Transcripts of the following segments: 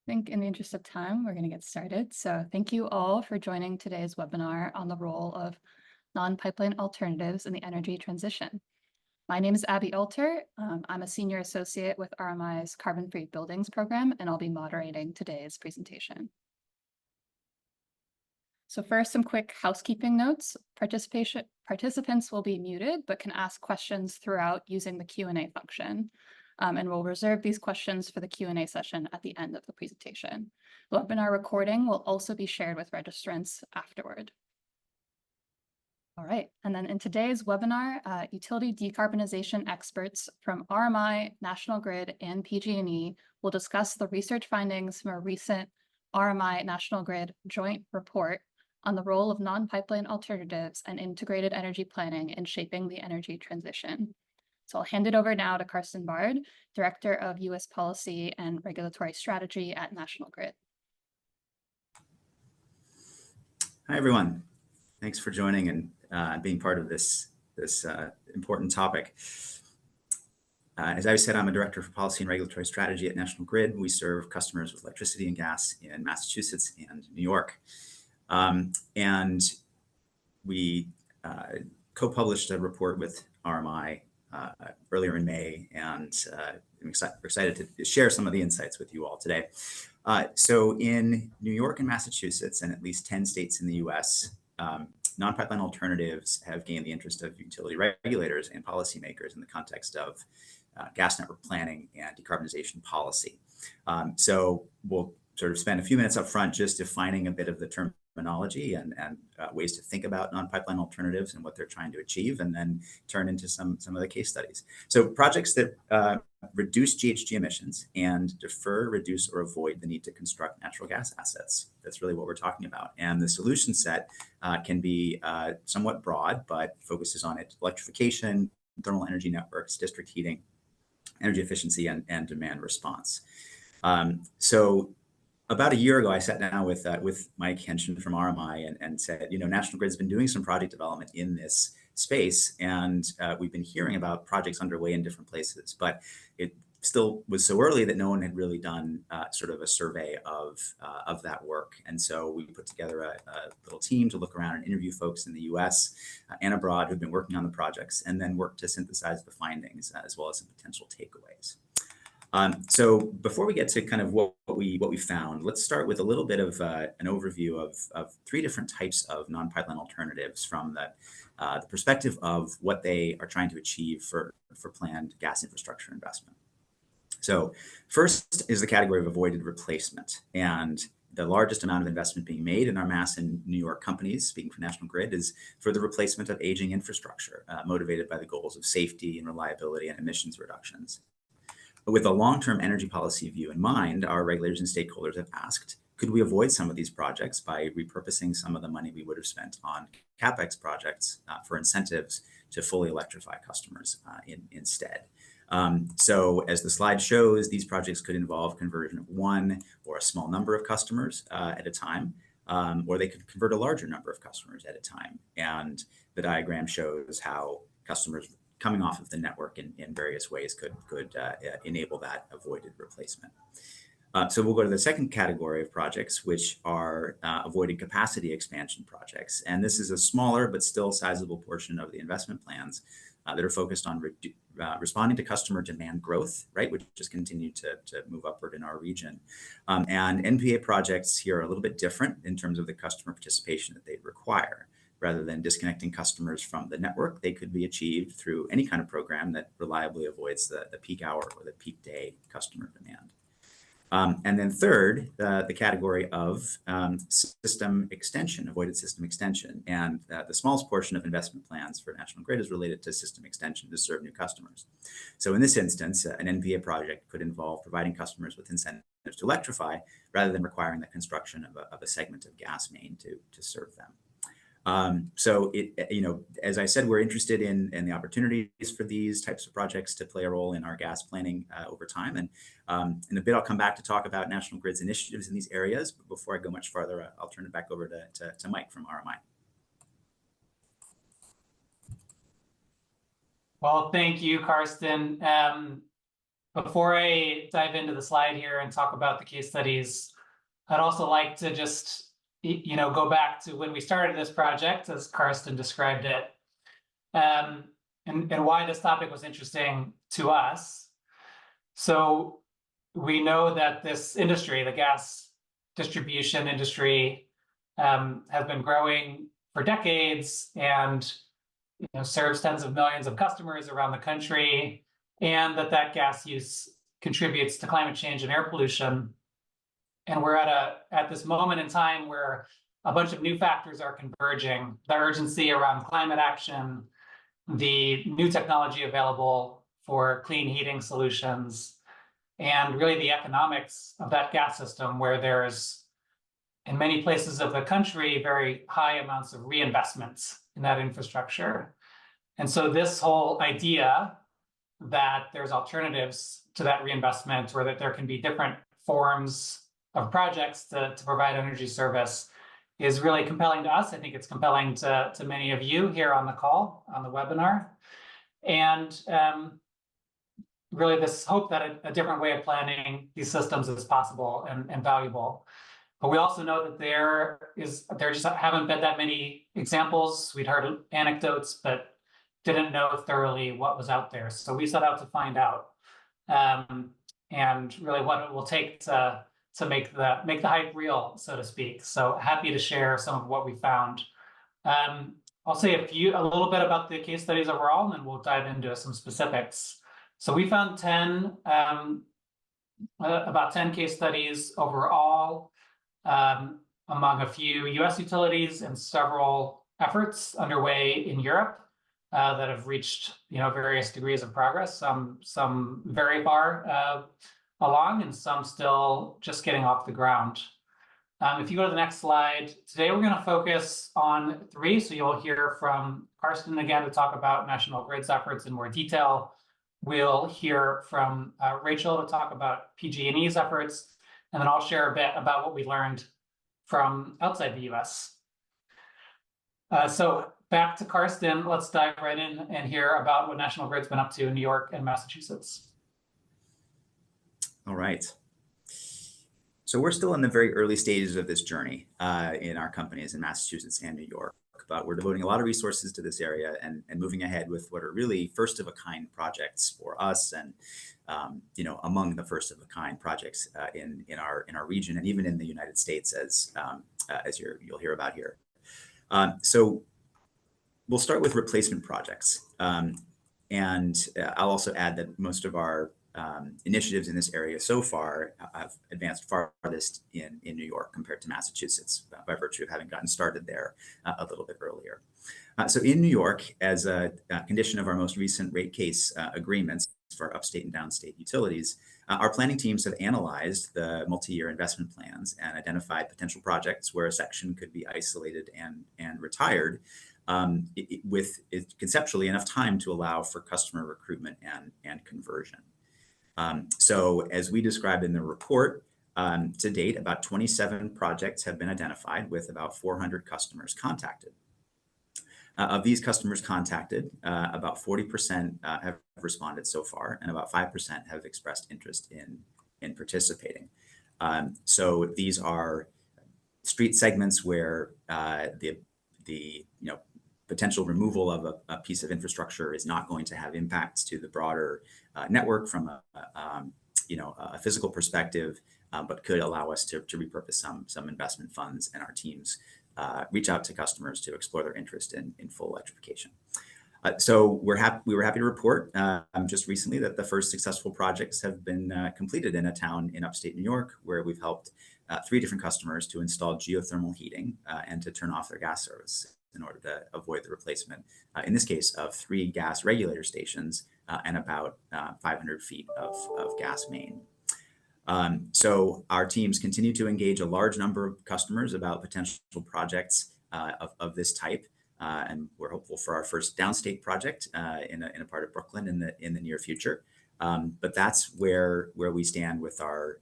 think in the interest of time, we're going to get started. So thank you all for joining today's webinar on the role of non-pipeline alternatives in the energy transition. My name is Abby Alter. I'm a senior associate with RMI's Carbon-Free Buildings program, and I'll be moderating today's presentation. So first, some quick housekeeping notes. Participants will be muted, but can ask questions throughout using the Q&A function. And we'll reserve these questions for the Q&A session at the end of the presentation. The webinar recording will also be shared with registrants afterward. All right, and then in today's webinar, utility decarbonization experts from RMI, National Grid, and PG&E will discuss the research findings from a recent RMI-National Grid joint report on the role of non-pipeline alternatives and integrated energy planning in shaping the energy transition. So I'll hand it over now to Karsten Bard, Director of U.S. Policy and Regulatory Strategy at National Grid. Hi, everyone. Thanks for joining and being part of this important topic. As I said, I'm a Director for Policy and Regulatory Strategy at National Grid. We serve customers with electricity and gas in Massachusetts and New York. And we co-published a report with RMI earlier in May, and I'm excited to share some of the insights with you all today. So in New York and Massachusetts, and at least 10 states in the US, non-pipeline alternatives have gained the interest of utility regulators and policymakers in the context of gas network planning and decarbonization policy. So we'll sort of spend a few minutes up front just defining a bit of the terminology and ways to think about non-pipeline alternatives and what they're trying to achieve, and then turn into some of the case studies. So projects that reduce GHG emissions and defer, reduce, or avoid the need to construct natural gas assets. That's really what we're talking about. And the solution set can be somewhat broad, but focuses on electrification, thermal energy networks, district heating, energy efficiency, and demand response. So about a year ago, I sat down with Mike Henshin from RMI and said, you know, National Grid's been doing some project development in this space, and we've been hearing about projects underway in different places, but it still was so early that no one had really done sort of a survey of that work. And so we put together a little team to look around and interview folks in the US and abroad who've been working on the projects, and then work to synthesize the findings as well as some potential takeaways. So before we get to kind of what we found, let's start with a little bit of an overview of three different types of non-pipeline alternatives from the perspective of what they are trying to achieve for planned gas infrastructure investment. So first is the category of avoided replacement, and the largest amount of investment being made in our Mass and New York companies, speaking for National Grid, is for the replacement of aging infrastructure, motivated by the goals of safety and reliability and emissions reductions. With a long-term energy policy view in mind, our regulators and stakeholders have asked, could we avoid some of these projects by repurposing some of the money we would have spent on CapEx projects for incentives to fully electrify customers instead? So as the slide shows, these projects could involve conversion of one or a small number of customers at a time, or they could convert a larger number of customers at a time. And the diagram shows how customers coming off of the network in various ways could enable that avoided replacement. So we'll go to the second category of projects, which are avoided capacity expansion projects. And this is a smaller but still sizable portion of the investment plans that are focused on responding to customer demand growth, right, which just continued to move upward in our region. And NPA projects here are a little bit different in terms of the customer participation that they require. Rather than disconnecting customers from the network, they could be achieved through any kind of program that reliably avoids the peak hour or the peak day customer demand. And then third, the category of system extension, avoided system extension. And the smallest portion of investment plans for National Grid is related to system extension to serve new customers. So in this instance, an NPA project could involve providing customers with incentives to electrify rather than requiring the construction of a segment of gas main to serve them. So as I said, we're interested in the opportunities for these types of projects to play a role in our gas planning over time. And in a bit, I'll come back to talk about National Grid's initiatives in these areas. But before I go much farther, I'll turn it back over to Mike from RMI. Well, thank you, Karsten. before I dive into the slide here and talk about the case studies, I'd also like to just, go back to when we started this project, as Karsten described it, and why this topic was interesting to us. So we know that this industry, the gas distribution industry, has been growing for decades and serves tens of millions of customers around the country, and that gas use contributes to climate change and air pollution. And we're at this moment in time where a bunch of new factors are converging: the urgency around climate action, the new technology available for clean heating solutions, and really the economics of that gas system, where there's, in many places of the country, very high amounts of reinvestments in that infrastructure. And so this whole idea that there's alternatives to that reinvestment, or that there can be different forms of projects to provide energy service, is really compelling to us. I think it's compelling to many of you here on the call, on the webinar. And really this hope that a different way of planning these systems is possible and valuable. But we also know that there just haven't been that many examples. We'd heard anecdotes, but didn't know thoroughly what was out there. So we set out to find out, and really what it will take to make the hype real, so to speak. So happy to share some of what we found. I'll say a little bit about the case studies overall, and then we'll dive into some specifics. So we found about 10 case studies overall, among a few US utilities and several efforts underway in Europe that have reached various degrees of progress, some very far along, and some still just getting off the ground. If you go to the next slide, today we're going to focus on 3. So you'll hear from Karsten again to talk about National Grid's efforts in more detail. We'll hear from Rachel to talk about PG&E's efforts, and then I'll share a bit about what we learned from outside the US. So back to Karsten, let's dive right in and hear about what National Grid's been up to in New York and Massachusetts. All right. So we're still in the very early stages of this journey in our companies in Massachusetts and New York, but we're devoting a lot of resources to this area and moving ahead with what are really first-of-a-kind projects for us, and among the first-of-a-kind projects in our region and even in the United States, as you'll hear about here. So we'll start with replacement projects, and I'll also add that most of our initiatives in this area so far have advanced farthest in New York compared to Massachusetts, by virtue of having gotten started there a little bit earlier. So in New York, as a condition of our most recent rate case agreements for upstate and downstate utilities, our planning teams have analyzed the multi-year investment plans and identified potential projects where a section could be isolated and retired with conceptually enough time to allow for customer recruitment and conversion. So as we described in the report, to date, about 27 projects have been identified with about 400 customers contacted. Of these customers contacted, about 40% have responded so far, and about 5% have expressed interest in participating. So these are street segments where the potential removal of a piece of infrastructure is not going to have impacts to the broader network from a physical perspective, but could allow us to repurpose some investment funds, and our teams reach out to customers to explore their interest in full electrification. So we were happy to report just recently that the first successful projects have been completed in a town in upstate New York, where we've helped 3 different customers to install geothermal heating and to turn off their gas service in order to avoid the replacement, in this case, of 3 gas regulator stations and about 500 feet of gas main. So our teams continue to engage a large number of customers about potential projects of this type, and we're hopeful for our first downstate project in a part of Brooklyn in the near future. But that's where we stand with our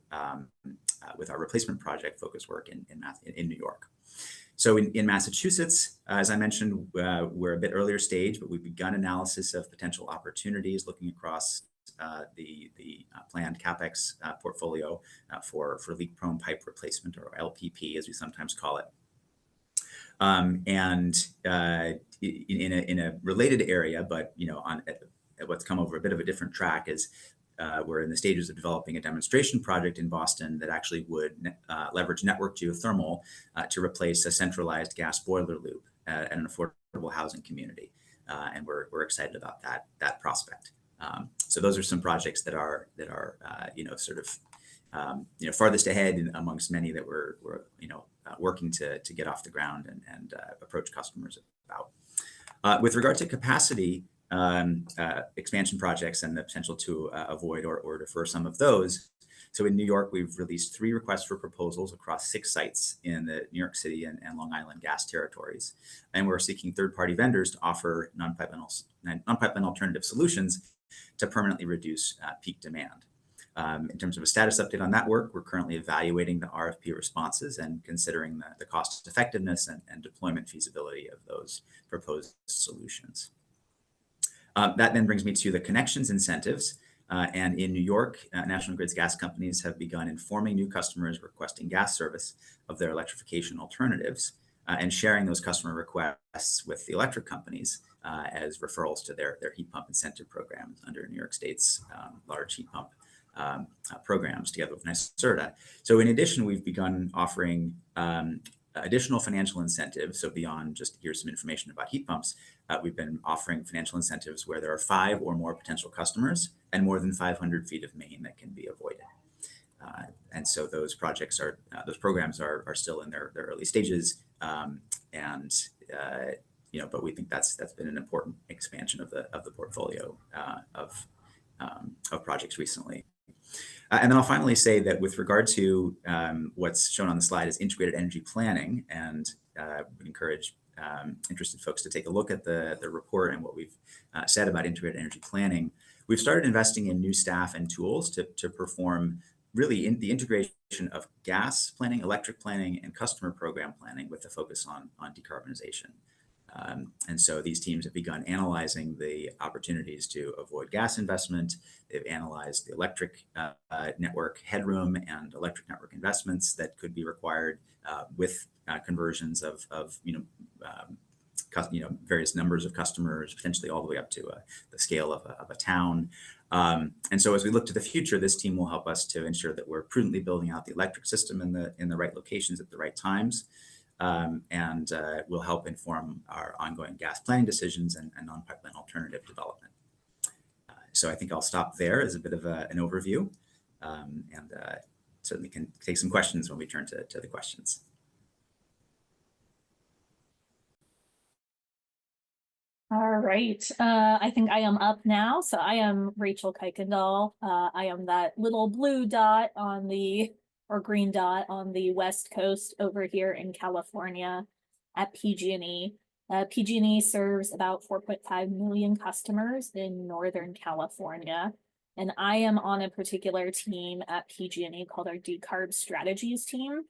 replacement project focus work in New York. So in Massachusetts, as I mentioned, we're a bit earlier stage, but we've begun analysis of potential opportunities looking across the planned CapEx portfolio for leak-prone pipe replacement, or LPP as we sometimes call it. In a related area, but what's come over a bit of a different track is we're in the stages of developing a demonstration project in Boston that actually would leverage network geothermal to replace a centralized gas boiler loop at an affordable housing community, and we're excited about that prospect. So those are some projects that are sort of farthest ahead amongst many that we're working to get off the ground and approach customers about. With regard to capacity expansion projects and the potential to avoid or defer some of those. So in New York, we've released 3 requests for proposals across 6 sites in the New York City and Long Island gas territories. And we're seeking third-party vendors to offer non-pipeline alternative solutions to permanently reduce peak demand. In terms of a status update on that work, we're currently evaluating the RFP responses and considering the cost effectiveness and deployment feasibility of those proposed solutions. That then brings me to the connections incentives. And in New York, National Grid's gas companies have begun informing new customers requesting gas service of their electrification alternatives and sharing those customer requests with the electric companies as referrals to their heat pump incentive programs under New York State's large heat pump programs together with NYSERDA. So in addition, we've begun offering additional financial incentives. So beyond just here's some information about heat pumps, we've been offering financial incentives where there are 5 or more potential customers and more than 500 feet of main that can be avoided. And so those projects those programs are still in their early stages, but we think that's been an important expansion of the portfolio of projects recently. And then I'll finally say that with regard to what's shown on the slide is integrated energy planning, and would encourage interested folks to take a look at the report and what we've said about integrated energy planning. We've started investing in new staff and tools to perform really in the integration of gas planning, electric planning, and customer program planning with a focus on decarbonization. And so these teams have begun analyzing the opportunities to avoid gas investment. They've analyzed the electric network headroom and electric network investments that could be required with conversions of various numbers of customers, potentially all the way up to the scale of a town. And so as we look to the future, this team will help us to ensure that we're prudently building out the electric system in the right locations at the right times. And will help inform our ongoing gas planning decisions and non-pipeline alternative development. So I think I'll stop there as a bit of an overview, and certainly can take some questions when we turn to the questions. All right, I think I am up now. So I am Rachel Kuykendall. I am that little blue dot on or green dot on the West Coast over here in California at PG&E. PG&E serves about 4.5 million customers in Northern California. And I am on a particular team at PG&E called our Decarb Strategies team.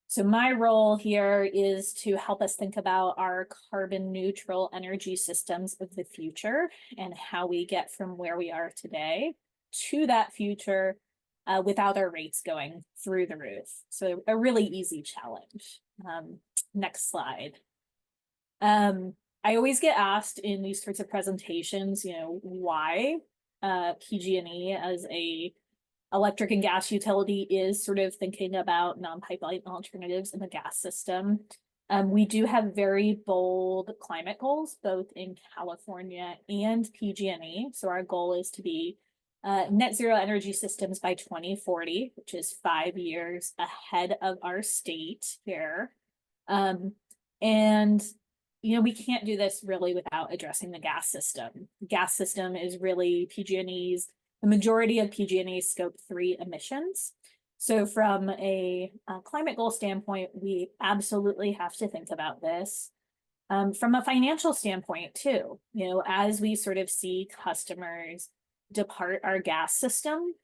So my role here is to help us think about our carbon neutral energy systems of the future and how we get from where we are today to that future without our rates going through the roof. So a really easy challenge. Next slide. I always get asked in these sorts of presentations, why PG&E as a electric and gas utility is sort of thinking about non-pipeline alternatives in the gas system. We do have very bold climate goals, both in California and PG&E. So our goal is to be net zero energy systems by 2040, which is 5 years ahead of our state here. And we can't do this really without addressing the gas system. The gas system is really the majority of PG&E's scope 3 emissions. So from a climate goal standpoint, we absolutely have to think about this. From a financial standpoint too, as we sort of see customers depart our gas system,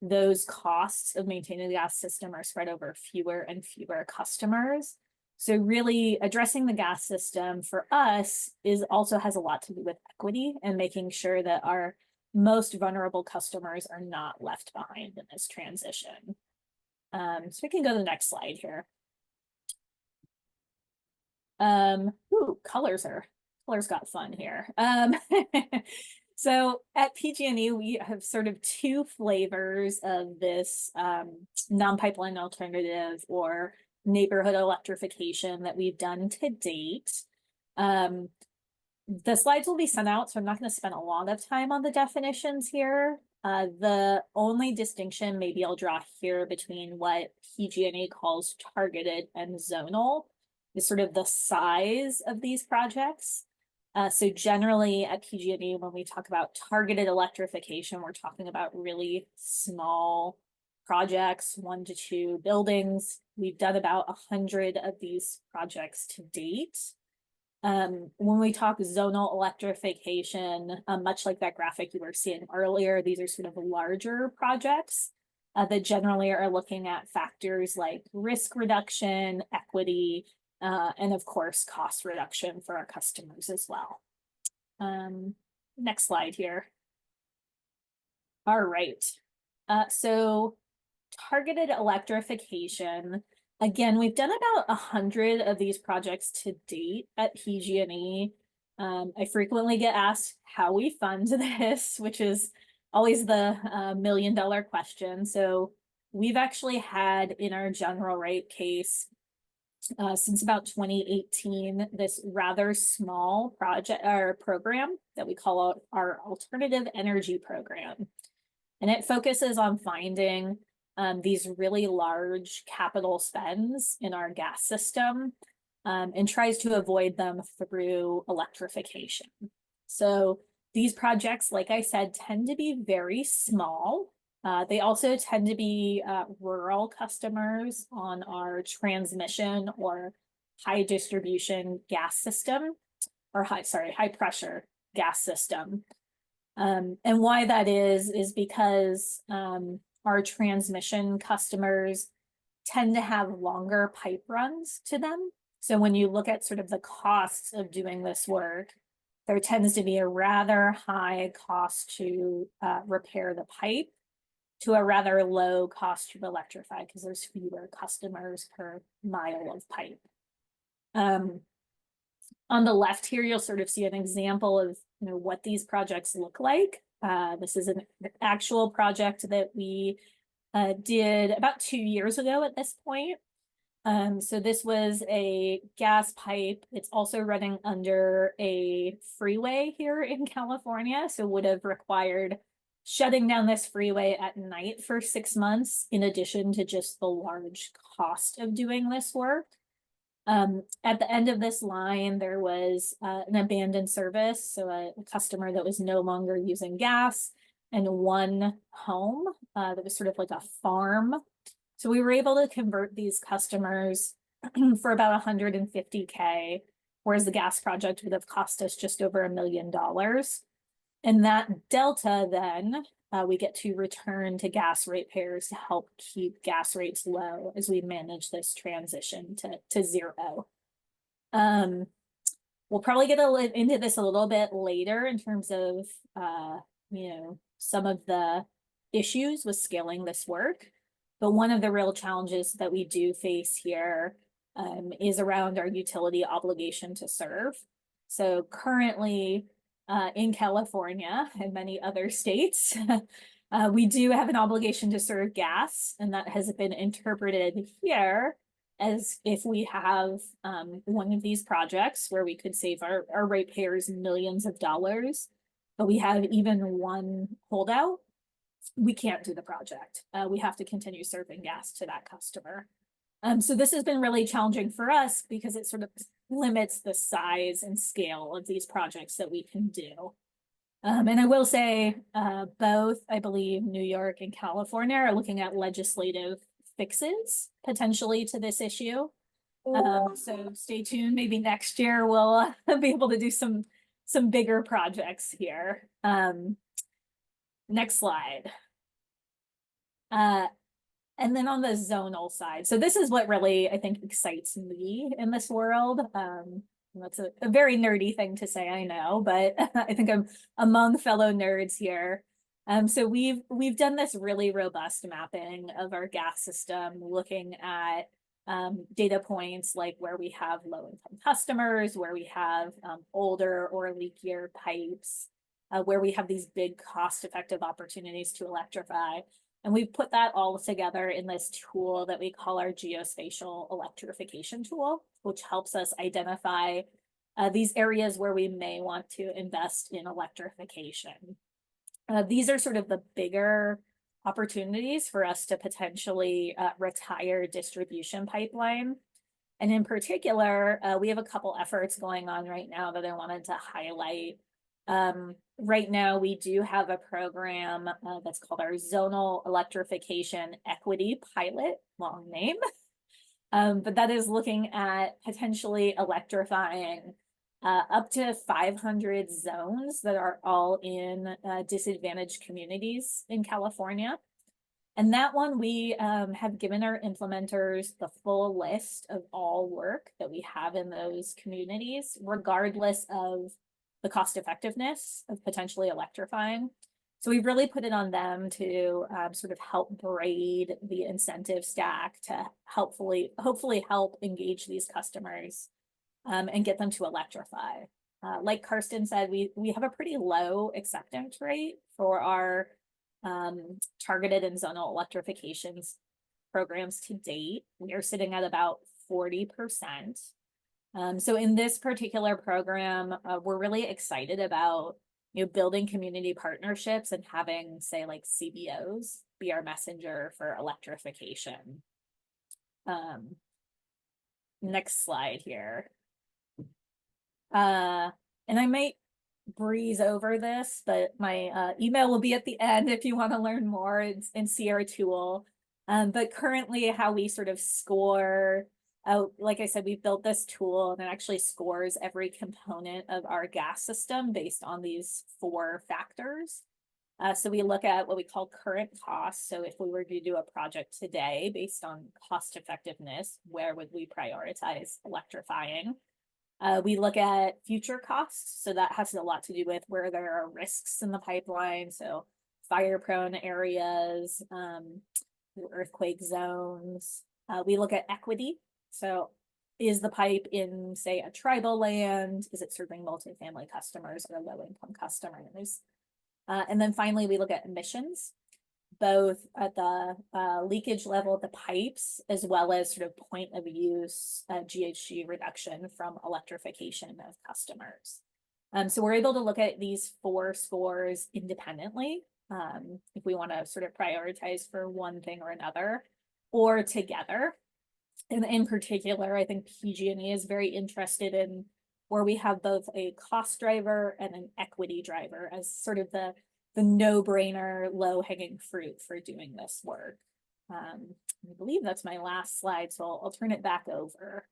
those costs of maintaining the gas system are spread over fewer and fewer customers. So really addressing the gas system for us also has a lot to do with equity and making sure that our most vulnerable customers are not left behind in this transition. So we can go to the next slide here. Colors got fun here. So at PG&E, we have sort of two flavors of this non-pipeline alternative or neighborhood electrification that we've done to date. The slides will be sent out, so I'm not going to spend a lot of time on the definitions here. The only distinction maybe I'll draw here between what PG&E calls targeted and zonal is sort of the size of these projects. So generally at PG&E, when we talk about targeted electrification, we're talking about really small projects, 1 to 2 buildings. We've done about 100 of these projects to date. When we talk zonal electrification, much like that graphic you were seeing earlier, these are sort of larger projects that generally are looking at factors like risk reduction, equity, and of course, cost reduction for our customers as well. Next slide here. All right. So targeted electrification. Again, we've done about 100 of these projects to date at PG&E. I frequently get asked how we fund this, which is always the million-dollar question. So we've actually had in our general rate case since about 2018, this rather small project or program that we call our Alternative Energy Program. And it focuses on finding these really large capital spends in our gas system and tries to avoid them through electrification. So these projects, like I said, tend to be very small. They also tend to be rural customers on our transmission or high distribution gas system, or high pressure gas system. And why that is because our transmission customers tend to have longer pipe runs to them. So when you look at sort of the costs of doing this work, there tends to be a rather high cost to repair the pipe to a rather low cost to electrify because there's fewer customers per mile of pipe. On the left here, you'll sort of see an example of what these projects look like. This is an actual project that we did about 2 years ago at this point. So this was a gas pipe. It's also running under a freeway here in California, so would have required shutting down this freeway at night for 6 months, in addition to just the large cost of doing this work. At the end of this line, there was an abandoned service, so a customer that was no longer using gas, and one home that was sort of like a farm. So we were able to convert these customers for about $150K, whereas the gas project would have cost us just over $1 million. And that delta then we get to return to gas ratepayers to help keep gas rates low as we manage this transition to zero. We'll probably get into this a little bit later in terms of some of the issues with scaling this work. But one of the real challenges that we do face here is around our utility obligation to serve. So currently in California and many other states, we do have an obligation to serve gas, and that has been interpreted here as if we have one of these projects where we could save our ratepayers millions of dollars, but we have even one holdout, we can't do the project. We have to continue serving gas to that customer. So this has been really challenging for us because it sort of limits the size and scale of these projects that we can do. And I will say both, I believe, New York and California are looking at legislative fixes potentially to this issue. So stay tuned. Maybe next year we'll be able to do some bigger projects here. Next slide. And then on the zonal side, so this is what really, I think, excites me in this world. That's a very nerdy thing to say, I know, but I think I'm among fellow nerds here. So we've done this really robust mapping of our gas system, looking at data points like where we have low-income customers, where we have older or leakier pipes, where we have these big cost-effective opportunities to electrify. And we've put that all together in this tool that we call our geospatial electrification tool, which helps us identify these areas where we may want to invest in electrification. These are sort of the bigger opportunities for us to potentially retire distribution pipeline. And in particular, we have a couple efforts going on right now that I wanted to highlight. Right now, we do have a program that's called our Zonal Electrification Equity Pilot, long name. But that is looking at potentially electrifying up to 500 zones that are all in disadvantaged communities in California. And that one, we have given our implementers the full list of all work that we have in those communities, regardless of the cost effectiveness of potentially electrifying. So we've really put it on them to sort of help braid the incentive stack to hopefully help engage these customers and get them to electrify. Like Karsten said, we have a pretty low acceptance rate for our targeted and zonal electrifications programs to date. We are sitting at about 40%. So in this particular program, we're really excited about building community partnerships and having, say, like CBOs be our messenger for electrification. Next slide here. And I might breeze over this, but my email will be at the end if you want to learn more and see our tool. But currently how we sort of score, like I said, we built this tool and it actually scores every component of our gas system based on these 4 factors. So we look at what we call current costs. So if we were to do a project today based on cost effectiveness, where would we prioritize electrifying? We look at future costs. So that has a lot to do with where there are risks in the pipeline. So fire-prone areas, earthquake zones. We look at equity. So is the pipe in, say, a tribal land? Is it serving multifamily customers or low-income customers? And then finally, we look at emissions, both at the leakage level of the pipes, as well as sort of point of use GHG reduction from electrification of customers. So we're able to look at these 4 scores independently if we want to sort of prioritize for one thing or another, or together. And in particular, I think PG&E is very interested in where we have both a cost driver and an equity driver as sort of the no-brainer, low-hanging fruit for doing this work. I believe that's my last slide, so I'll turn it back over.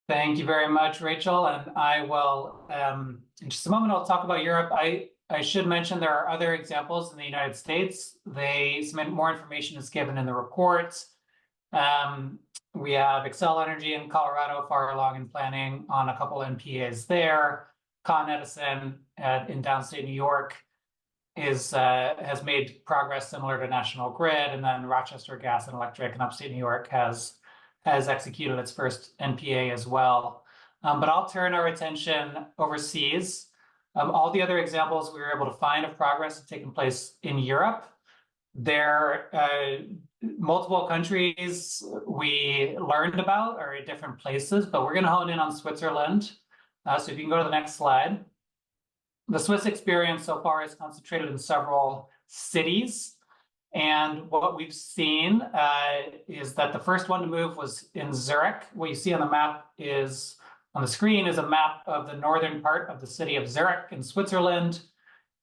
Thank you very much, Rachel. And I will, in just a moment, I'll talk about Europe. I should mention there are other examples in the United States. Some more information is given in the reports. We have Xcel Energy in Colorado, far along in planning on a couple NPAs there. Con Edison in downstate New York has made progress similar to National Grid, and then Rochester Gas and Electric in upstate New York has executed its first NPA as well. But I'll turn our attention overseas. All the other examples we were able to find of progress have taken place in Europe. There multiple countries we learned about are at different places, but we're going to hone in on Switzerland. So if you can go to the next slide. The Swiss experience so far is concentrated in several cities. And what we've seen is that the first one to move was in Zurich. What you see on the map is, on the screen, is a map of the northern part of the city of Zurich in Switzerland.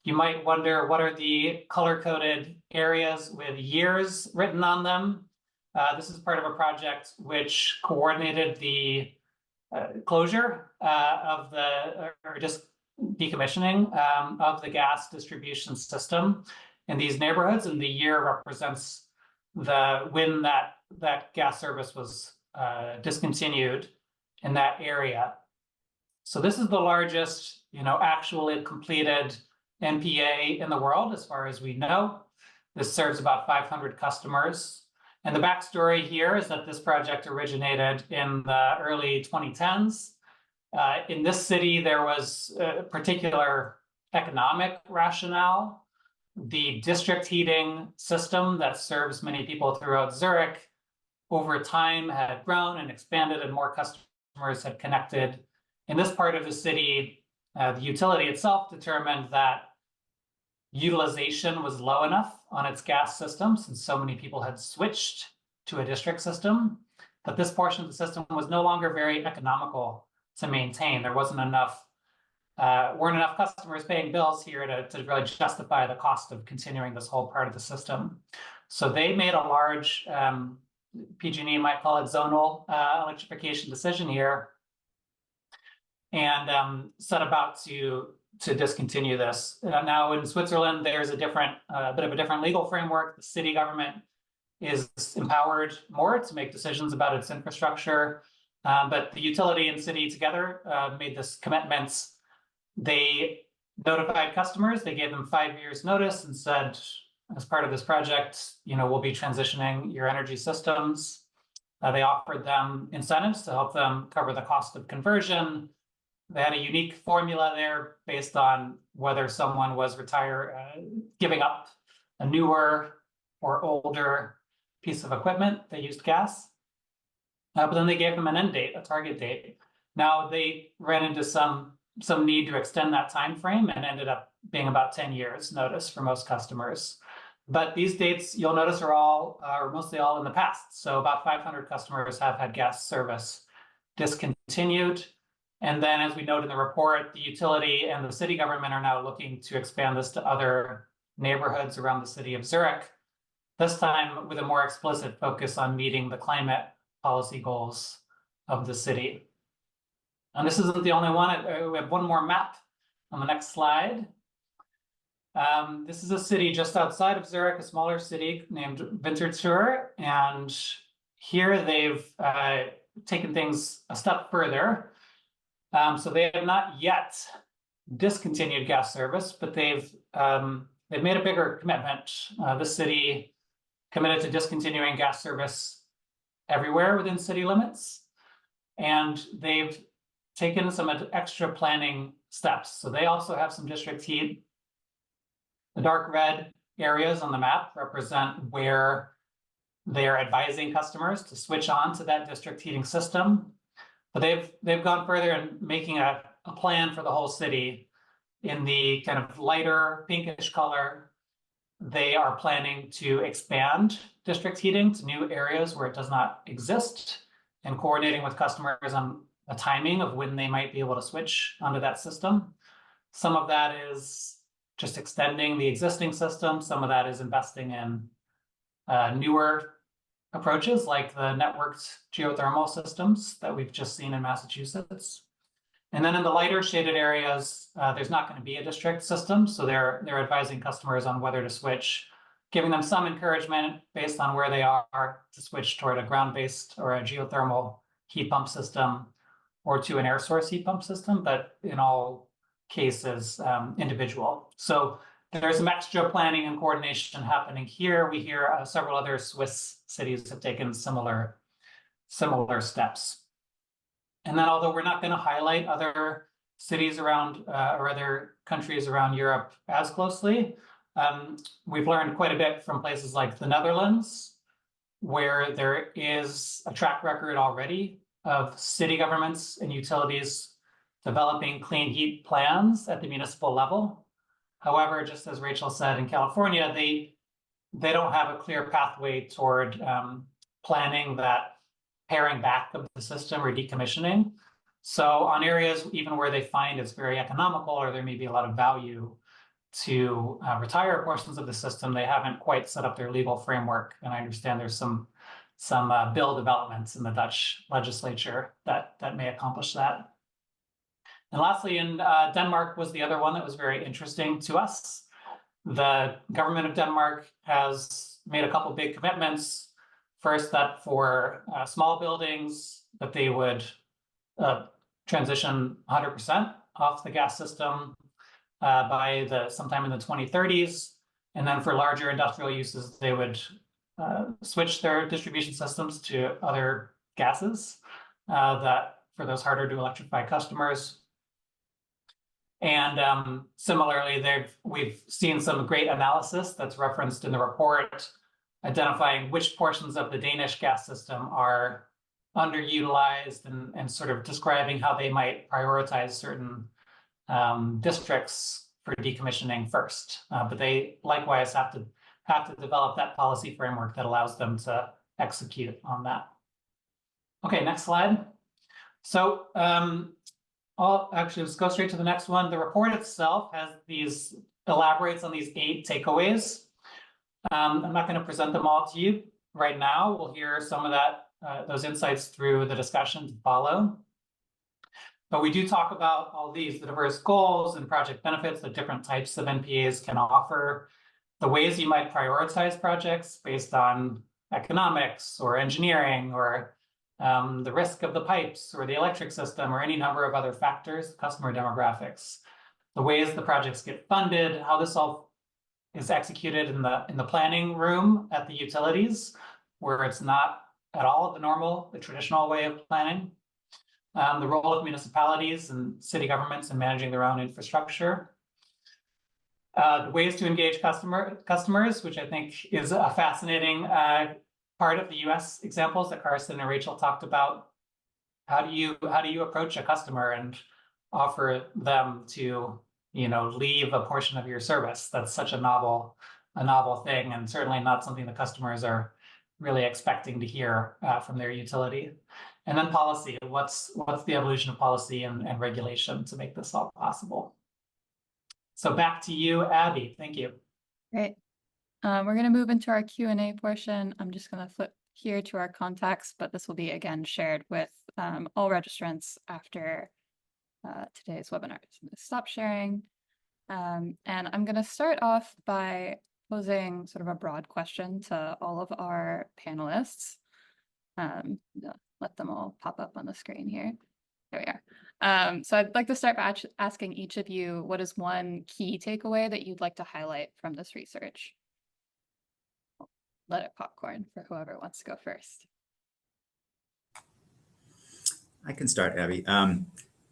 You might wonder, what are the color-coded areas with years written on them? This is part of a project which coordinated the closure of or just decommissioning of the gas distribution system in these neighborhoods, and the year represents when that gas service was discontinued in that area. So this is the largest, actually completed NPA in the world, as far as we know. This serves about 500 customers. And the backstory here is that this project originated in the early 2010s. In this city, there was a particular economic rationale. The district heating system that serves many people throughout Zurich over time had grown and expanded, and more customers had connected. In this part of the city, the utility itself determined that utilization was low enough on its gas system, since so many people had switched to a district system, that this portion of the system was no longer very economical to maintain. There weren't enough customers paying bills here to really justify the cost of continuing this whole part of the system. So they made a large, PG&E might call it zonal electrification decision here, and set about to discontinue this. Now in Switzerland, there's a bit of a different legal framework. The city government is empowered more to make decisions about its infrastructure, but the utility and city together made this commitment. They notified customers. They gave them 5 years notice and said, as part of this project, we'll be transitioning your energy systems. They offered them incentives to help them cover the cost of conversion. They had a unique formula there based on whether someone was giving up a newer or older piece of equipment that used gas. But then they gave them an end date, a target date. Now they ran into some need to extend that time frame, and ended up being about 10 years notice for most customers. But these dates, you'll notice, are mostly all in the past. So about 500 customers have had gas service discontinued. And then, as we note in the report, the utility and the city government are now looking to expand this to other neighborhoods around the city of Zurich, this time with a more explicit focus on meeting the climate policy goals of the city. And this isn't the only one. We have one more map on the next slide. This is a city just outside of Zurich, a smaller city named Winterthur. And here they've taken things a step further. So they have not yet discontinued gas service, but they've made a bigger commitment. The city committed to discontinuing gas service everywhere within city limits, and they've taken some extra planning steps. So they also have some district heat. The dark red areas on the map represent where they're advising customers to switch on to that district heating system. But they've gone further in making a plan for the whole city. In the kind of lighter pinkish color, they are planning to expand district heating to new areas where it does not exist, and coordinating with customers on a timing of when they might be able to switch onto that system. Some of that is just extending the existing system. Some of that is investing in newer approaches, like the networked geothermal systems that we've just seen in Massachusetts. And then in the lighter shaded areas, there's not going to be a district system, so they're advising customers on whether to switch, giving them some encouragement based on where they are to switch toward a ground-based or a geothermal heat pump system, or to an air source heat pump system, but in all cases, individual. So there's some extra planning and coordination happening here. We hear several other Swiss cities have taken similar steps. And then, although we're not going to highlight other cities around or other countries around Europe as closely, we've learned quite a bit from places like the Netherlands, where there is a track record already of city governments and utilities developing clean heat plans at the municipal level. However, just as Rachel said, in California, they don't have a clear pathway toward planning that paring back of the system or decommissioning. So on areas even where they find it's very economical, or there may be a lot of value to retire portions of the system, they haven't quite set up their legal framework. And I understand there's some bill developments in the Dutch legislature that may accomplish that. And lastly, in Denmark was the other one that was very interesting to us. The government of Denmark has made a couple big commitments. First, that for small buildings, that they would transition 100% off the gas system by sometime in the 2030s. And then for larger industrial uses, they would switch their distribution systems to other gases that for those harder to electrify customers. And similarly, we've seen some great analysis that's referenced in the report, identifying which portions of the Danish gas system are underutilized and sort of describing how they might prioritize certain districts for decommissioning first. But they likewise have to develop that policy framework that allows them to execute on that. Okay, next slide. So actually, let's go straight to the next one. The report itself elaborates on these 8 takeaways. I'm not going to present them all to you right now. We'll hear some of those insights through the discussion to follow. But we do talk about all these, the diverse goals and project benefits that different types of NPAs can offer, the ways you might prioritize projects based on economics or engineering or the risk of the pipes or the electric system or any number of other factors, customer demographics, the ways the projects get funded, how this all is executed in the planning room at the utilities, where it's not at all the traditional way of planning, the role of municipalities and city governments in managing their own infrastructure, the ways to engage customers, which I think is a fascinating part of the US examples that Karsten and Rachel talked about. How do you approach a customer and offer them to leave a portion of your service? That's such a novel thing, and certainly not something the customers are really expecting to hear from their utility. And then policy, what's the evolution of policy and regulation to make this all possible? So back to you, Abby. Thank you. Great. We're going to move into our Q&A portion. I'm just going to flip here to our contacts, but this will be again shared with all registrants after today's webinar. So I'm going to stop sharing. And I'm going to start off by posing sort of a broad question to all of our panelists. Let them all pop up on the screen here. There we are. So I'd like to start by asking each of you, what is one key takeaway that you'd like to highlight from this research? Let it popcorn for whoever wants to go first. I can start, Abby.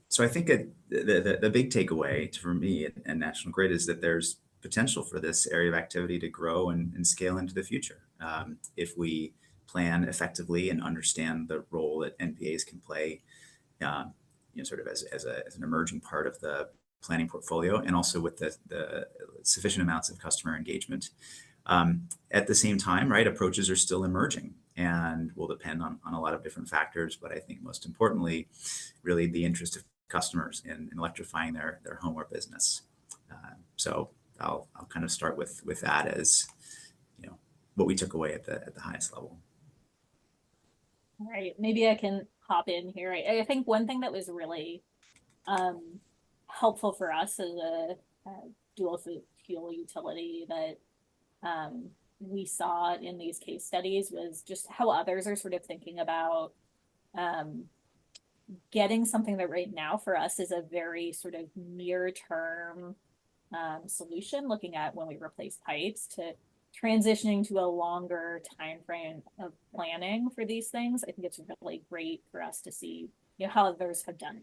So I think the big takeaway for me and National Grid is that there's potential for this area of activity to grow and scale into the future. If we plan effectively and understand the role that NPAs can play, sort of as an emerging part of the planning portfolio, and also with the sufficient amounts of customer engagement. At the same time, right, approaches are still emerging and will depend on a lot of different factors. But I think most importantly, really the interest of customers in electrifying their home or business. So I'll kind of start with that as what we took away at the highest level. All right, maybe I can hop in here. I think one thing that was really helpful for us as a dual fuel utility that we saw in these case studies was just how others are sort of thinking about getting something that right now for us is a very sort of near-term solution, looking at when we replace pipes, to transitioning to a longer time frame of planning for these things. I think it's really great for us to see how others have done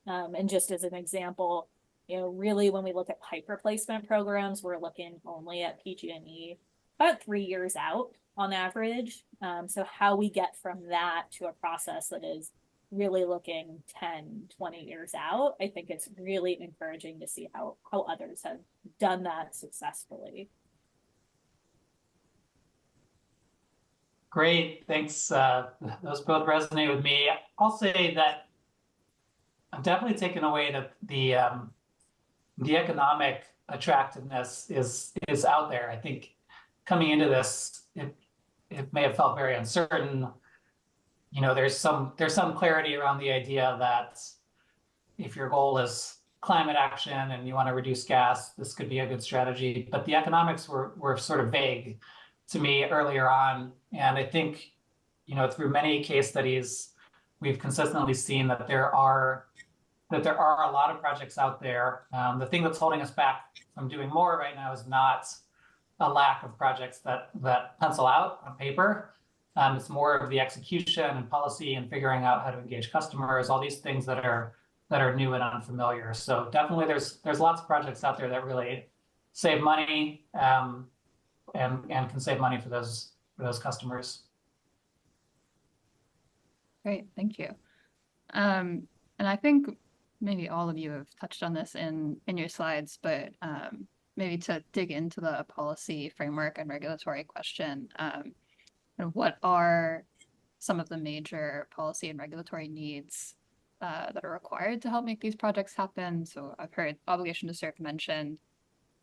that. And just as an example, really when we look at pipe replacement programs, we're looking only at PG&E about 3 years out on average. So how we get from that to a process that is really looking 10, 20 years out, I think it's really encouraging to see how others have done that successfully. Great, thanks. Those both resonate with me. I'll say that I'm definitely taking away that the economic attractiveness is out there. I think coming into this, it may have felt very uncertain. There's some clarity around the idea that if your goal is climate action and you want to reduce gas, this could be a good strategy. But the economics were sort of vague to me earlier on. And I think, through many case studies, we've consistently seen that there are a lot of projects out there. The thing that's holding us back from doing more right now is not a lack of projects that pencil out on paper. It's more of the execution and policy and figuring out how to engage customers, all these things that are new and unfamiliar. So definitely there's lots of projects out there that really save money and can save money for those customers. Great, thank you. And I think maybe all of you have touched on this in your slides, but maybe to dig into the policy framework and regulatory question, what are some of the major policy and regulatory needs that are required to help make these projects happen? So I've heard obligation to serve mentioned.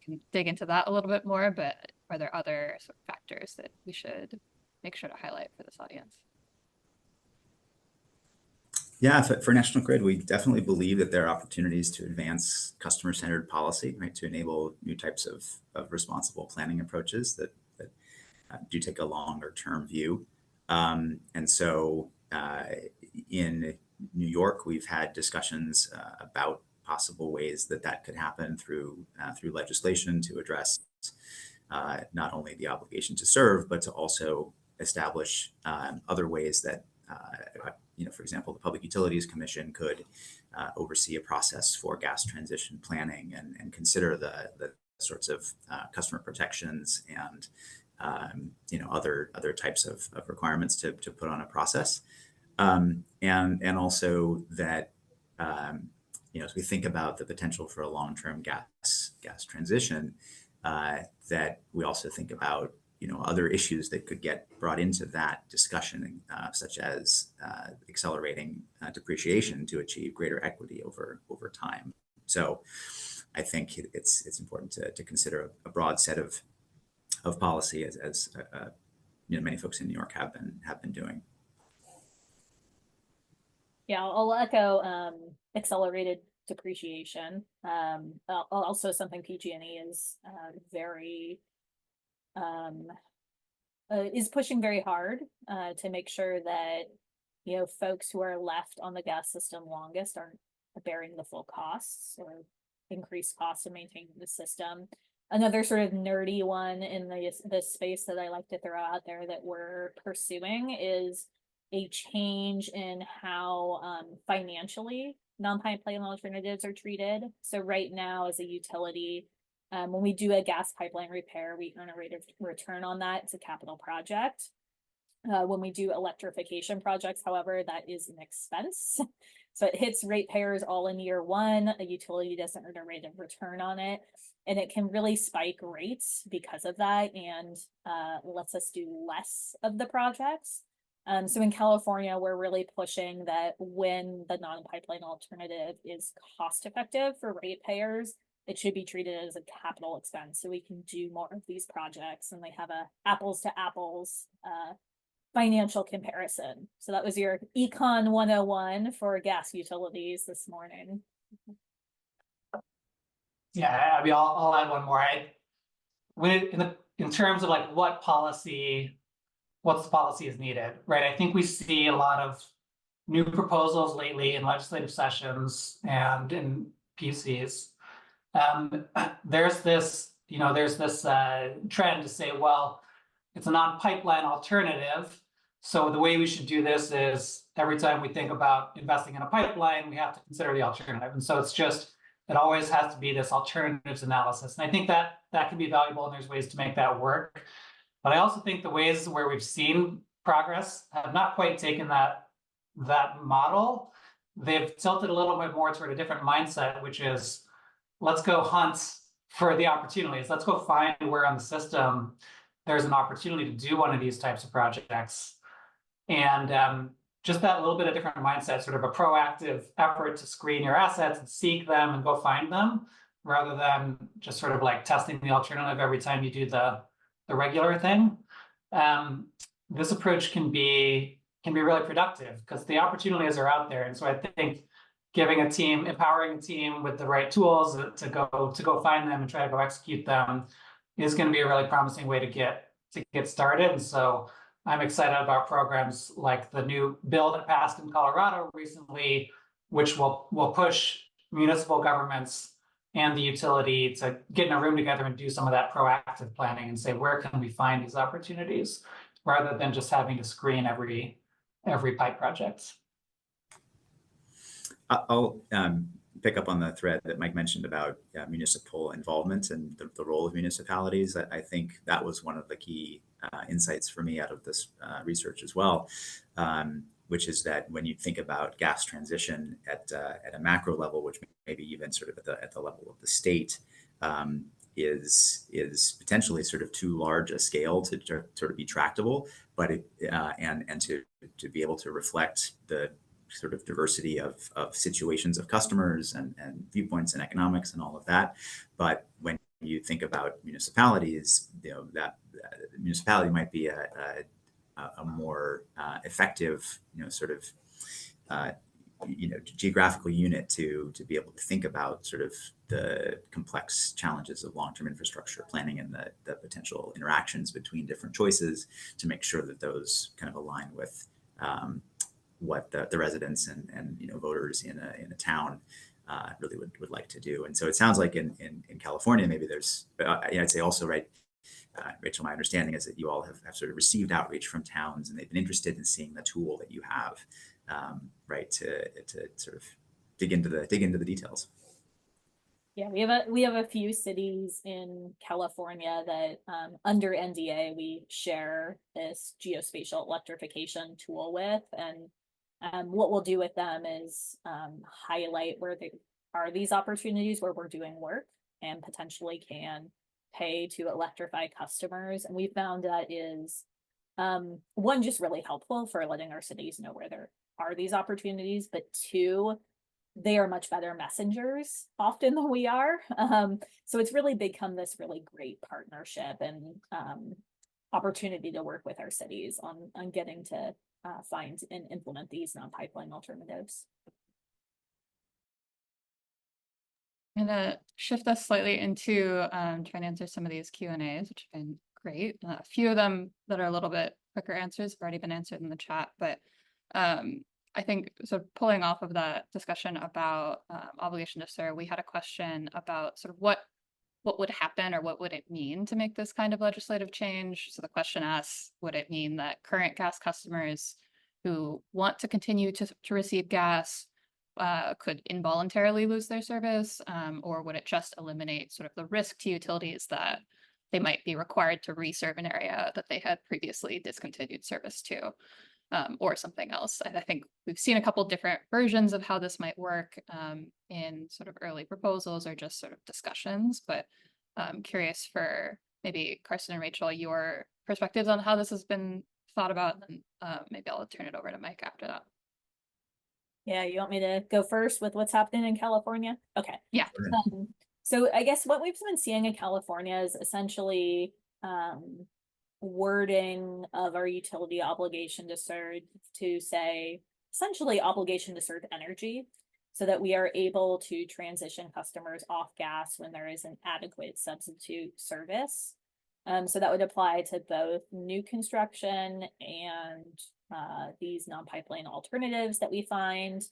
Can dig into that a little bit more, but are there other sort of factors that we should make sure to highlight for this audience? Yeah, for National Grid, we definitely believe that there are opportunities to advance customer-centered policy, right, to enable new types of responsible planning approaches that do take a longer-term view. And so in New York, we've had discussions about possible ways that could happen through legislation to address not only the obligation to serve, but to also establish other ways that for example, the Public Utilities Commission could oversee a process for gas transition planning and consider the sorts of customer protections and other types of requirements to put on a process, and also that as we think about the potential for a long-term gas transition, that we also think about other issues that could get brought into that discussion, such as accelerating depreciation to achieve greater equity over time. So I think it's important to consider a broad set of policy as many folks in New York have been doing. Yeah, I'll echo accelerated depreciation. Also something PG&E is very is pushing very hard to make sure that folks who are left on the gas system longest aren't bearing the full costs or increased costs of maintaining the system. Another sort of nerdy one in this space that I like to throw out there that we're pursuing is a change in how financially non-pipeline alternatives are treated. So right now, as a utility, when we do a gas pipeline repair, we earn a rate of return on that. It's a capital project. When we do electrification projects, however, that is an expense. So it hits ratepayers all in year one. A utility doesn't earn a rate of return on it. And it can really spike rates because of that and lets us do less of the projects. So in California, we're really pushing that when the non-pipeline alternative is cost effective for ratepayers, it should be treated as a capital expense so we can do more of these projects and they have a apples to apples financial comparison. So that was your Econ 101 for gas utilities this morning. Yeah, I mean, I'll add one more. In terms of like what's policy is needed, right? I think we see a lot of new proposals lately in legislative sessions and in PCs. There's this trend to say, well, it's a non-pipeline alternative. So the way we should do this is every time we think about investing in a pipeline, we have to consider the alternative. And so it always has to be this alternatives analysis. And I think that can be valuable and there's ways to make that work. But I also think the ways where we've seen progress have not quite taken that model. They've tilted a little bit more toward a different mindset, which is let's go hunt for the opportunities. Let's go find where on the system there's an opportunity to do one of these types of projects. And just that little bit of different mindset, sort of a proactive effort to screen your assets and seek them and go find them, rather than just sort of like testing the alternative every time you do the regular thing. This approach can be really productive because the opportunities are out there. And so I think empowering a team with the right tools to go find them and try to go execute them is going to be a really promising way to get to get started. And so I'm excited about programs like the new bill that passed in Colorado recently, which will push municipal governments and the utility to get in a room together and do some of that proactive planning and say, where can we find these opportunities, rather than just having to screen every pipe project. I'll pick up on the thread that Mike mentioned about municipal involvement and the role of municipalities. I think that was one of the key insights for me out of this research as well, which is that when you think about gas transition at a macro level, which maybe even sort of at the level of the state, is potentially sort of too large a scale to sort of be tractable, but and to be able to reflect the sort of diversity of situations of customers and viewpoints and economics and all of that. But when you think about municipalities, that municipality might be a more effective, sort of geographical unit to be able to think about sort of the complex challenges of long-term infrastructure planning and the potential interactions between different choices to make sure that those kind of align with what the residents and voters in a town really would like to do. And so it sounds like in California, maybe there's, I'd say also, right, Rachel, my understanding is that you all have sort of received outreach from towns and they've been interested in seeing the tool that you have, right, to sort of dig into the details. Yeah, we have a few cities in California that under NDA we share this geospatial electrification tool with, and what we'll do with them is highlight where there are these opportunities where we're doing work and potentially can pay to electrify customers. And we found that is one, just really helpful for letting our cities know where there are these opportunities, but two, they are much better messengers often than we are. So it's really become this really great partnership and opportunity to work with our cities on getting to find and implement these non-pipeline alternatives. I'm gonna shift us slightly into trying to answer some of these Q&As, which have been great. A few of them that are a little bit quicker answers have already been answered in the chat, but I think, so pulling off of that discussion about obligation to serve, we had a question about sort of what would happen or what would it mean to make this kind of legislative change. So the question asks, would it mean that current gas customers who want to continue to receive gas could involuntarily lose their service, or would it just eliminate sort of the risk to utilities that they might be required to reserve an area that they had previously discontinued service to? Or something else. I think we've seen a couple different versions of how this might work in sort of early proposals or just sort of discussions, but I'm curious for maybe Karsten and Rachel, your perspectives on how this has been thought about, and then maybe I'll turn it over to Mike after that. Yeah, you want me to go first with what's happening in California? Okay. Yeah. So I guess what we've been seeing in California is essentially wording of our utility obligation to serve to say essentially obligation to serve energy, so that we are able to transition customers off gas when there is an adequate substitute service. So that would apply to both new construction and these non-pipeline alternatives that we find.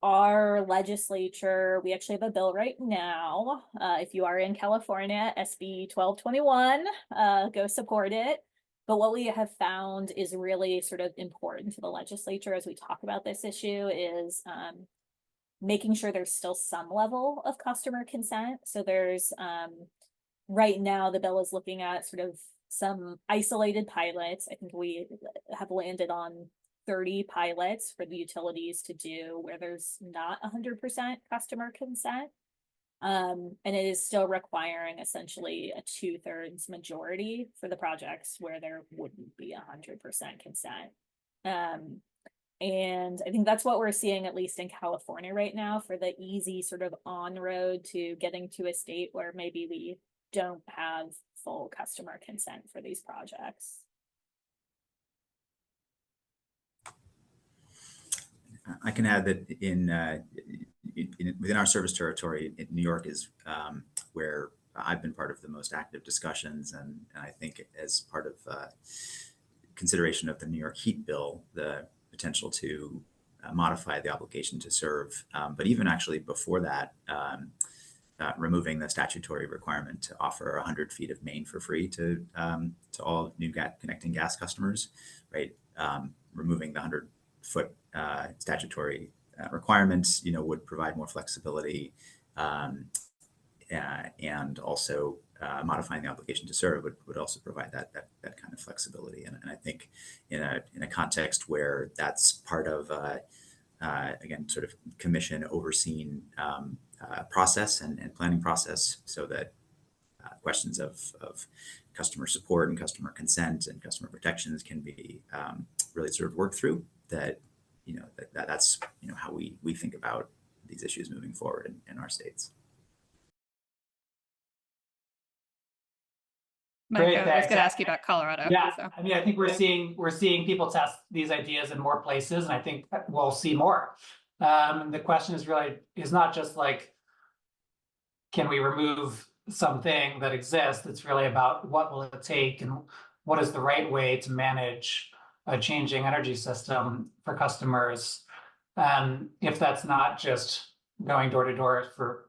Our legislature, we actually have a bill right now. If you are in California, SB 1221, go support it. But what we have found is really sort of important to the legislature as we talk about this issue is making sure there's still some level of customer consent. So there's right now the bill is looking at sort of some isolated pilots. I think we have landed on 30 pilots for the utilities to do where there's not 100% customer consent. And it is still requiring essentially a 2/3 majority for the projects where there wouldn't be 100% consent. And I think that's what we're seeing, at least in California right now, for the easy sort of on-road to getting to a state where maybe we don't have full customer consent for these projects. I can add that within our service territory, New York is where I've been part of the most active discussions, and I think as part of consideration of the New York heat bill, the potential to modify the obligation to serve, but even actually before that, removing the statutory requirement to offer 100 feet of main for free to all new connecting gas customers, right? Removing the 100-foot statutory requirements, would provide more flexibility, and also modifying the obligation to serve would also provide that kind of flexibility. And I think in a context where that's part of again, sort of commission overseen process and planning process, so that questions of customer support and customer consent and customer protections can be really sort of worked through, that's how we think about these issues moving forward in our states. Mike, Great, I was going to thanks. ask you about Colorado. Yeah, so. I mean, I think we're seeing people test these ideas in more places, and I think we'll see more. The question is not just like, can we remove something that exists? It's really about what will it take and what is the right way to manage a changing energy system for customers. If that's not just going door to door for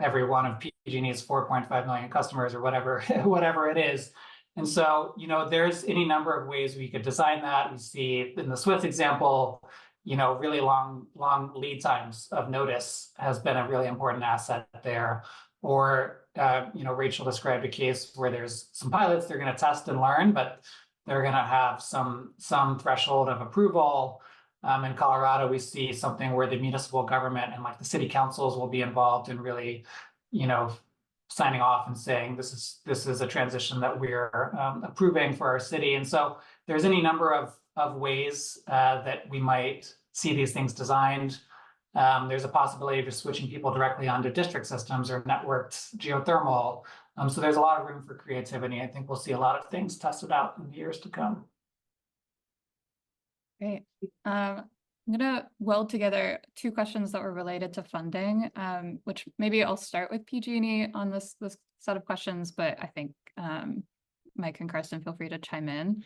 every one of PG&E's 4.5 million customers or whatever it is. And so, there's any number of ways we could design that. We see in the Swift example, really long lead times of notice has been a really important asset there. Or, Rachel described a case where there's some pilots, they're going to test and learn, but they're going to have some threshold of approval. In Colorado, we see something where the municipal government and like the city councils will be involved in really, signing off and saying this is a transition that we're approving for our city. And so there's any number of ways that we might see these things designed. There's a possibility of just switching people directly onto district systems or networked geothermal. So there's a lot of room for creativity. I think we'll see a lot of things tested out in the years to come. Great. I'm going to weld together two questions that were related to funding, which maybe I'll start with PG&E on this set of questions, but I think Mike and Karsten, feel free to chime in.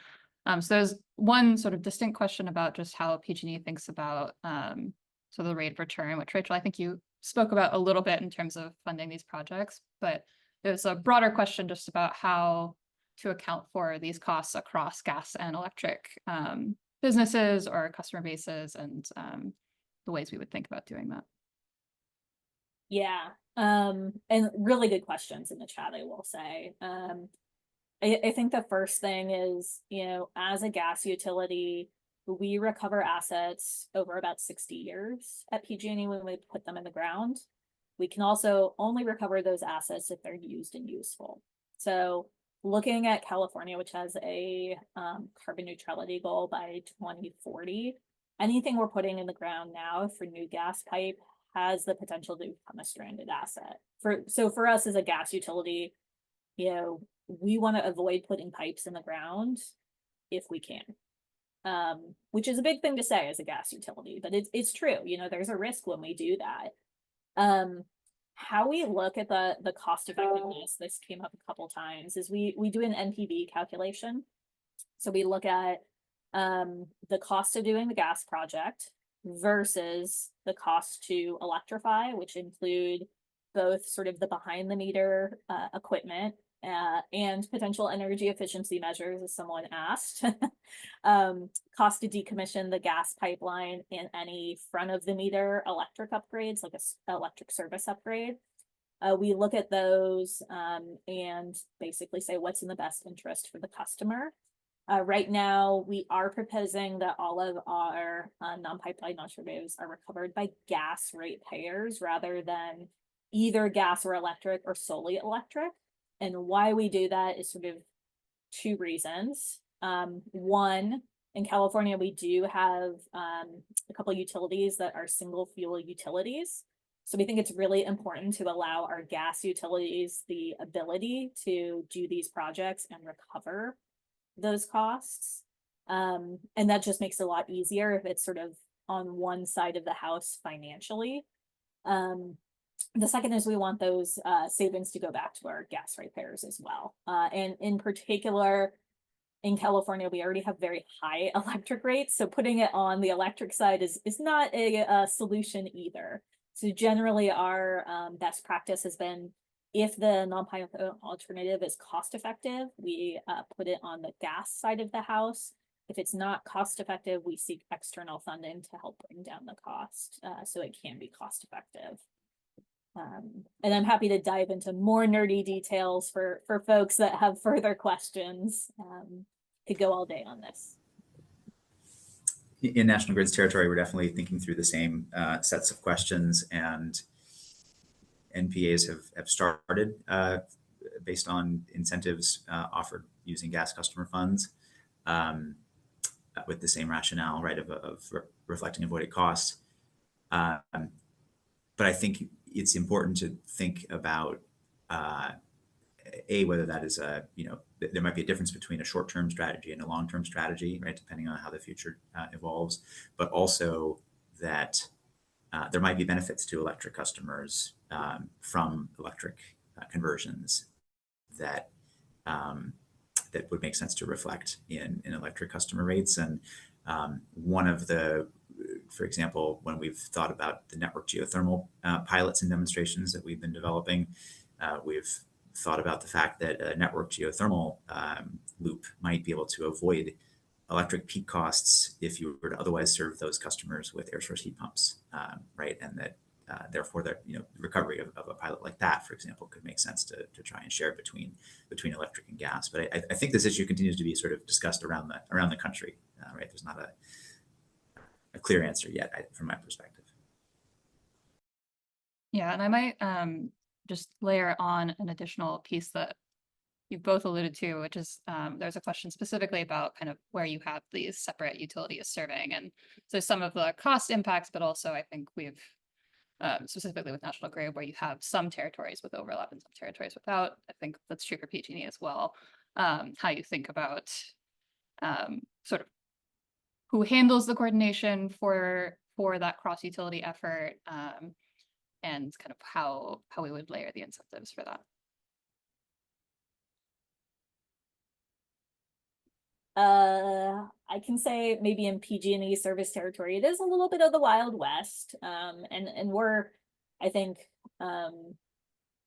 So there's one sort of distinct question about just how PG&E thinks about so the rate of return, which Rachel, I think you spoke about a little bit in terms of funding these projects, but there's a broader question just about how to account for these costs across gas and electric businesses or customer bases, and the ways we would think about doing that. Yeah, and really good questions in the chat, I will say. I think the first thing is, as a gas utility, we recover assets over about 60 years at PG&E when we put them in the ground. We can also only recover those assets if they're used and useful. So looking at California, which has a carbon neutrality goal by 2040, anything we're putting in the ground now for new gas pipe has the potential to become a stranded asset. So for us as a gas utility, we want to avoid putting pipes in the ground if we can, which is a big thing to say as a gas utility, but it's true. There's a risk when we do that. How we look at the cost effectiveness, this came up a couple times, is we do an NPV calculation. So we look at the cost of doing the gas project versus the cost to electrify, which include both sort of the behind the meter equipment and potential energy efficiency measures, as someone asked. Cost to decommission the gas pipeline and any front of the meter electric upgrades, like a electric service upgrade. We look at those and basically say what's in the best interest for the customer. Right now, we are proposing that all of our non-pipeline alternatives are recovered by gas ratepayers rather than either gas or electric or solely electric. And why we do that is sort of two reasons. One, in California, we do have a couple of utilities that are single fuel utilities. So we think it's really important to allow our gas utilities the ability to do these projects and recover those costs. And that just makes it a lot easier if it's sort of on one side of the house financially. the second is we want those savings to go back to our gas ratepayers as well. And in particular, in California, we already have very high electric rates. So putting it on the electric side is not a solution either. So generally our best practice has been, if the non-pipeline alternative is cost effective, we put it on the gas side of the house. If it's not cost effective, we seek external funding to help bring down the cost so it can be cost effective. And I'm happy to dive into more nerdy details for folks that have further questions. Could go all day on this. In National Grid's territory, we're definitely thinking through the same sets of questions, and NPAs have started based on incentives offered using gas customer funds with the same rationale, right, of reflecting avoided costs. But I think it's important to think about whether that is there might be a difference between a short-term strategy and a long-term strategy, right, depending on how the future evolves, but also that there might be benefits to electric customers from electric conversions that that would make sense to reflect in electric customer rates. And one of the, for example, when we've thought about the network geothermal pilots and demonstrations that we've been developing, we've thought about the fact that a network geothermal loop might be able to avoid electric peak costs if you were to otherwise serve those customers with air source heat pumps, right? And that therefore the recovery of a pilot like that, for example, could make sense to try and share between electric and gas. But I think this issue continues to be sort of discussed around the country, right? There's not a clear answer yet from my perspective. Yeah, and I might just layer on an additional piece that you both alluded to, which is there's a question specifically about kind of where you have these separate utilities serving. And so some of the cost impacts, but also I think we've specifically with National Grid, where you have some territories with overlap and some territories without. I think that's true for PG&E as well. How you think about sort of who handles the coordination for that cross-utility effort, and kind of how we would layer the incentives for that. I can say maybe in PG&E service territory, it is a little bit of the Wild West. And we're, I think,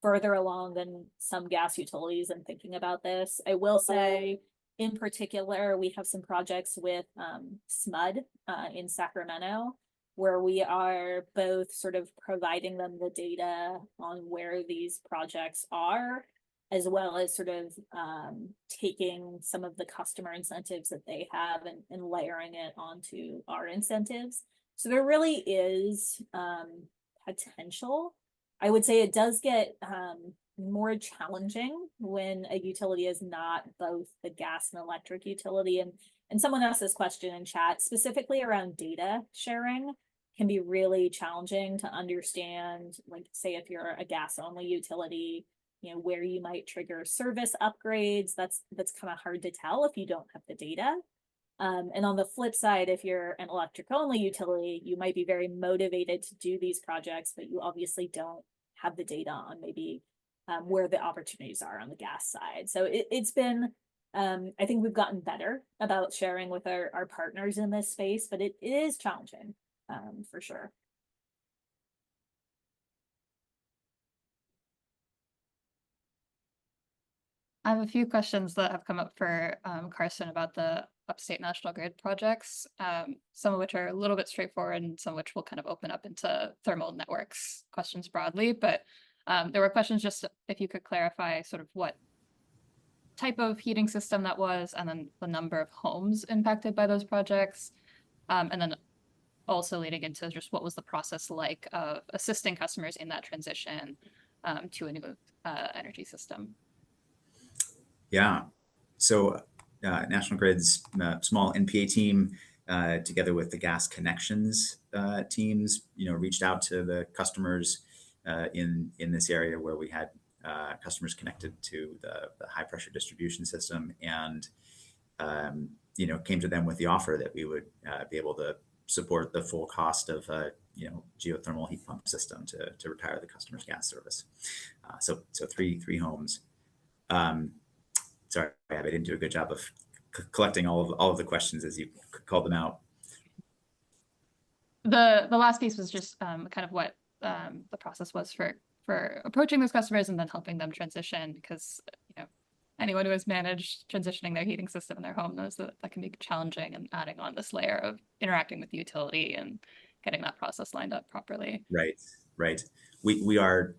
further along than some gas utilities in thinking about this. I will say, in particular, we have some projects with SMUD in Sacramento, where we are both sort of providing them the data on where these projects are, as well as sort of taking some of the customer incentives that they have and layering it onto our incentives. So there really is potential. I would say it does get more challenging when a utility is not both the gas and electric utility. And someone asked this question in chat, specifically around data sharing can be really challenging to understand, like say if you're a gas only utility, where you might trigger service upgrades. That's kind of hard to tell if you don't have the data. And on the flip side, if you're an electric only utility, you might be very motivated to do these projects, but you obviously don't have the data on maybe where the opportunities are on the gas side. So it's been, I think we've gotten better about sharing with our partners in this space, but it is challenging for sure. I have a few questions that have come up for Carsten about the upstate National Grid projects, some of which are a little bit straightforward and some of which will kind of open up into thermal networks questions broadly. But there were questions just if you could clarify sort of what type of heating system that was, and then the number of homes impacted by those projects. And then also leading into just what was the process like of assisting customers in that transition to a new energy system. Yeah, so National Grid's small NPA team, together with the gas connections teams, reached out to the customers in this area where we had customers connected to the high pressure distribution system, and came to them with the offer that we would be able to support the full cost of geothermal heat pump system to retire the customer's gas service. So three homes. Sorry, I didn't do a good job of collecting all of the questions as you called them out. The last piece was just kind of what the process was for approaching those customers and then helping them transition, because anyone who has managed transitioning their heating system in their home knows that that can be challenging, and adding on this layer of interacting with the utility and getting that process lined up properly. Right. We are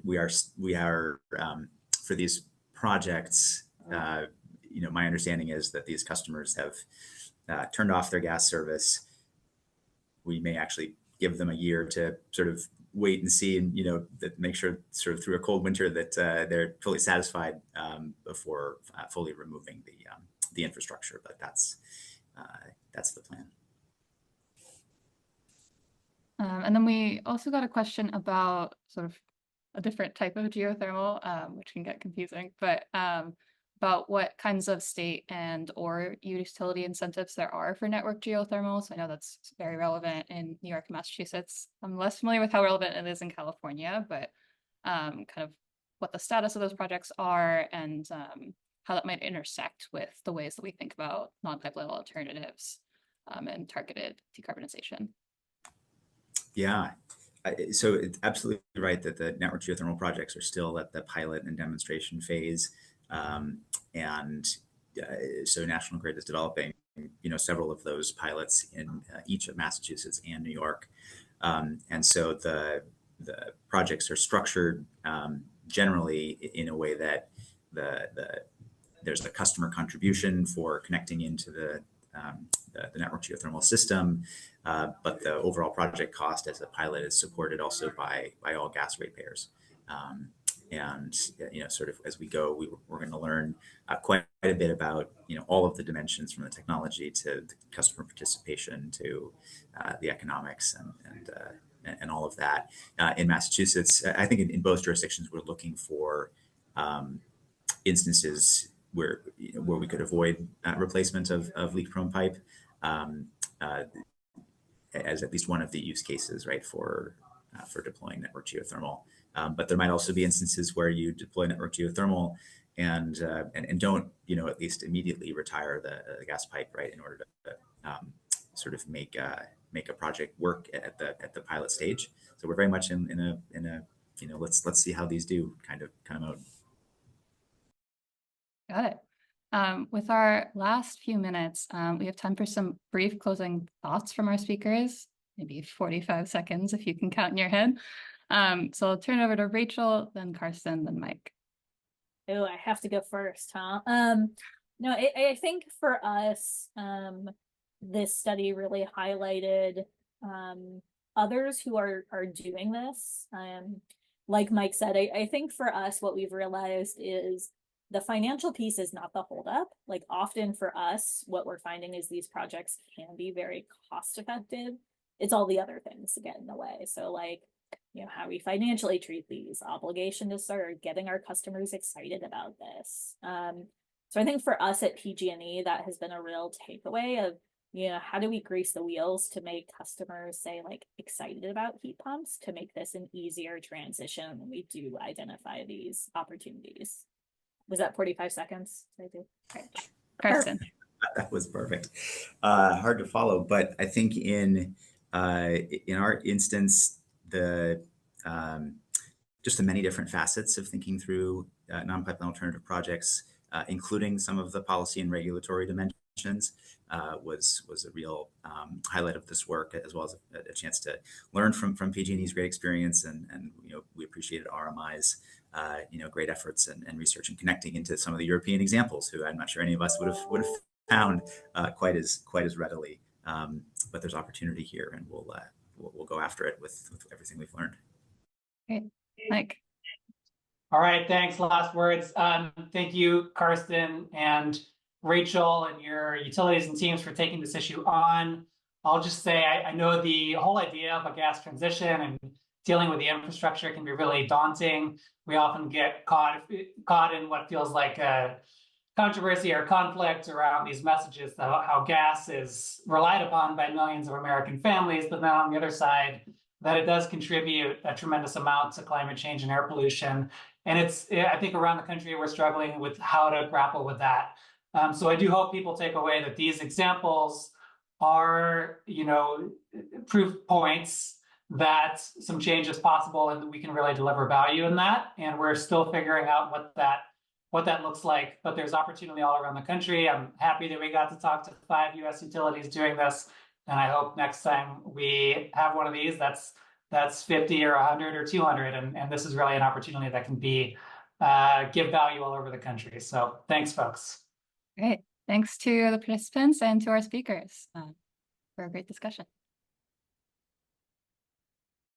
for these projects. My understanding is that these customers have turned off their gas service. We may actually give them a year to sort of wait and see, and that make sure sort of through a cold winter that they're fully satisfied before fully removing the infrastructure. But that's the plan. And then we also got a question about sort of a different type of geothermal, which can get confusing, but about what kinds of state or utility incentives there are for network geothermal. So I know that's very relevant in New York and Massachusetts. I'm less familiar with how relevant it is in California, but kind of what the status of those projects are, and how that might intersect with the ways that we think about non-pipeline alternatives and targeted decarbonization. Yeah, so it's absolutely right that the network geothermal projects are still at the pilot and demonstration phase. So National Grid is developing, several of those pilots in each of Massachusetts and New York. And so the projects are structured generally in a way that there's a customer contribution for connecting into the network geothermal system, but the overall project cost as a pilot is supported also by all gas ratepayers. And sort of as we go, we're going to learn quite a bit about all of the dimensions, from the technology to the customer participation to the economics and all of that. In Massachusetts, I think in both jurisdictions, we're looking for instances where we could avoid replacement of leak-prone pipe as at least one of the use cases, right, for deploying network geothermal. But there might also be instances where you deploy network geothermal and don't at least immediately retire the gas pipe, right, in order to sort of make a project work at the pilot stage. So we're very much in a let's see how these do kind of mode. Got it. With our last few minutes, we have time for some brief closing thoughts from our speakers, maybe 45 seconds if you can count in your head. So I'll turn it over to Rachel, then Karsten, then Mike. Oh, I have to go first, huh? No, I think for us, this study really highlighted others who are doing this. Like Mike said, I think for us, what we've realized is the financial piece is not the holdup. Like, often for us, what we're finding is these projects can be very cost effective. It's all the other things that get in the way. So like, how we financially treat these, obligation to serve, getting our customers excited about this. So I think for us at PG&E, that has been a real takeaway of, how do we grease the wheels to make customers say like excited about heat pumps, to make this an easier transition when we do identify these opportunities. Was that 45 seconds? I do. Right. Karsten. That was perfect. Hard to follow, but I think in our instance, just the many different facets of thinking through non-pipeline alternative projects, including some of the policy and regulatory dimensions, was a real highlight of this work, as well as a chance to learn from PG&E's great experience, and we appreciated RMI's great efforts and research and connecting into some of the European examples, who I'm not sure any of us would have found quite as readily. But there's opportunity here, and we'll go after it with everything we've learned. Great. Mike. All right, thanks. Last words. Thank you, Karsten and Rachel, and your utilities and teams for taking this issue on. I'll just say I know the whole idea of a gas transition and dealing with the infrastructure can be really daunting. We often get caught in what feels like a controversy or conflict around these messages about how gas is relied upon by millions of American families. But then on the other side, that it does contribute a tremendous amount to climate change and air pollution. And I think around the country, we're struggling with how to grapple with that. So I do hope people take away that these examples are, proof points that some change is possible and that we can really deliver value in that. And we're still figuring out what that looks like, but there's opportunity all around the country. I'm happy that we got to talk to 5 US utilities doing this. And I hope next time we have one of these, that's 50 or 100 or 200. And this is really an opportunity that can give value all over the country. So thanks, folks. Great. Thanks to the participants and to our speakers for a great discussion.